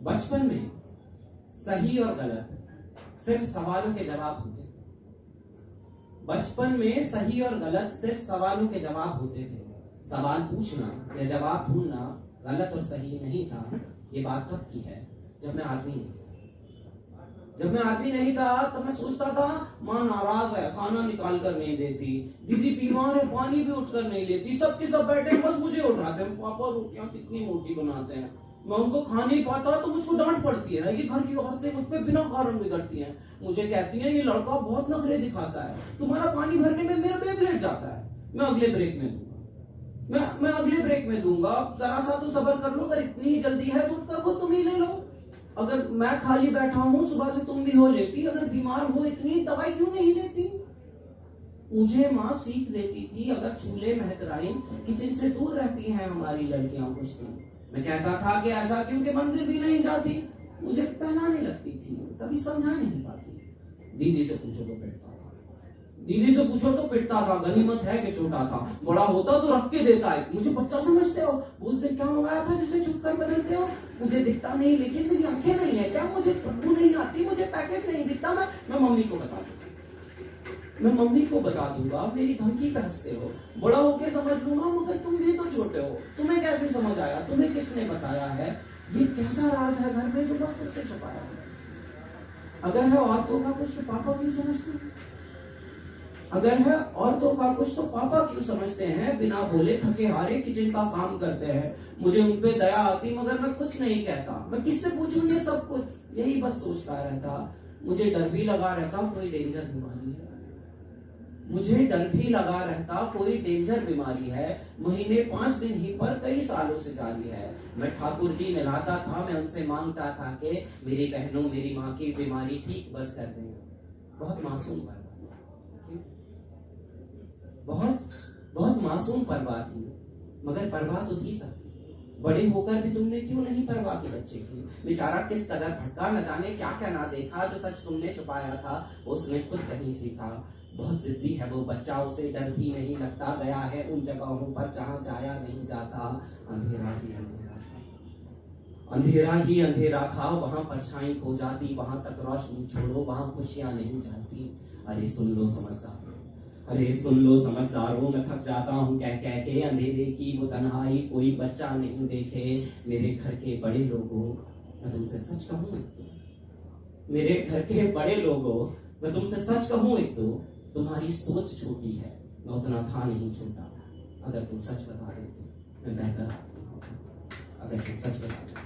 बचपन में सही और गलत सिर्फ सवालों के जवाब होते थे। बचपन में सही और गलत सिर्फ सवालों के जवाब होते थे। सवाल पूछना या जवाब ढूंढना गलत और सही नहीं था। ये बात तब की है जब मैं आदमी नहीं था। जब मैं आदमी नहीं था तब मैं सोचता था माँ नाराज है, खाना निकाल कर नहीं देती, दीदी बीमार है, पानी भी उठकर नहीं लेती, सबके सब बैठे हैं, बस मुझे उठाते हैं, पापा रोटियां कितनी मोटी बनाते हैं, मैं उनको खा नहीं पाता तो मुझको डांट पड़ती है। ये घर की औरतें मुझ पर बिना कारण बिगड़ती हैं, मुझे कहती हैं ये लड़का बहुत नखरे दिखाता है, तुम्हारा पानी भरने में मेरा बेब लेट जाता है, मैं अगले ब्रेक में दूंगा, मैं अगले ब्रेक में दूंगा, जरा सा तो सब्र कर लो, अगर इतनी जल्दी है तो उठकर वो तुम ही ले लो। अगर मैं खाली बैठा हूं सुबह से तुम भी हो लेती, अगर बीमार हो इतनी दवाई क्यों नहीं लेती। मुझे माँ सीख देती थी अगर चूल्हे महतराइन किचन से दूर रहती हैं हमारी लड़कियां कुछ दिन। मैं कहता था कि ऐसा क्योंकि मंदिर भी नहीं जाती, मुझे पहनाने लगती थी, कभी समझा नहीं पाती। दीदी से पूछो तो पिटता था, दीदी से पूछो तो पिटता था, गनीमत है कि छोटा था, बड़ा होता तो रख के देता है। मुझे बच्चा समझते हो, उस दिन क्या मंगाया था जिसे छुप कर बदलते हो, मुझे दिखता नहीं लेकिन मेरी आंखें नहीं है क्या, मुझे खुशबू नहीं आती, मुझे पैकेट नहीं दिखता, मैं मम्मी को बता दूंगा, मैं मम्मी को बता दूंगा, मेरी धमकी पे हंसते हो, बड़ा होके समझ लूंगा मगर तुम भी तो छोटे हो, तुम्हें कैसे समझ आया, तुम्हें किसने बताया है, ये कैसा राज है घर में जो बस तुझसे छुपाया है। अगर है औरतों का कुछ तो पापा क्यों समझते हैं, अगर है औरतों का कुछ तो पापा क्यों समझते हैं, बिना बोले थके हारे किचन का काम करते हैं। मुझे उन पे दया आती मगर मैं कुछ नहीं कहता, मैं किससे पूछूं ये सब कुछ, यही बस सोचता रहता। मुझे डर भी लगा रहता कोई डेंजर बीमारी है, मुझे डर भी लगा रहता कोई डेंजर बीमारी है, महीने 5 दिन ही पर कई सालों से जारी है। मैं ठाकुर जी मिलाता था, मैं उनसे मांगता था कि मेरी बहनों मेरी माँ की बीमारी ठीक बस कर दें। बहुत मासूम परवाह, बहुत मासूम परवाह थी, मगर परवाह तो थी सबकी। बड़े होकर भी तुमने क्यों नहीं परवाह के बच्चे की, बेचारा किस कदर भटका, न जाने क्या क्या ना देखा, जो सच तुमने छुपाया था उसने खुद कहीं सीखा। बहुत जिद्दी है वो बच्चा, उसे डर भी नहीं लगता, गया है उन जगहों पर जहां जाया नहीं जाता। अंधेरा ही अंधेरा था, अंधेरा ही अंधेरा था, वहां परछाई खो जाती, वहां तक रोशनी छोड़ो, वहां खुशियां नहीं जाती। अरे सुन लो समझदारों, अरे सुन लो समझदारों, मैं थक जाता हूँ कह कह के, अंधेरे की वो तन्हाई कोई बच्चा नहीं देखे। मेरे घर के बड़े लोगों, मैं तुमसे सच कहूँ एक तो, मेरे घर के बड़े लोगों, मैं तुमसे सच कहूँ एक तो, तुम्हारी सोच छोटी है, मैं उतना था नहीं छोटा। अगर तुम सच बता देते मैं बेहतर आदमी होता, अगर तुम सच बता देते।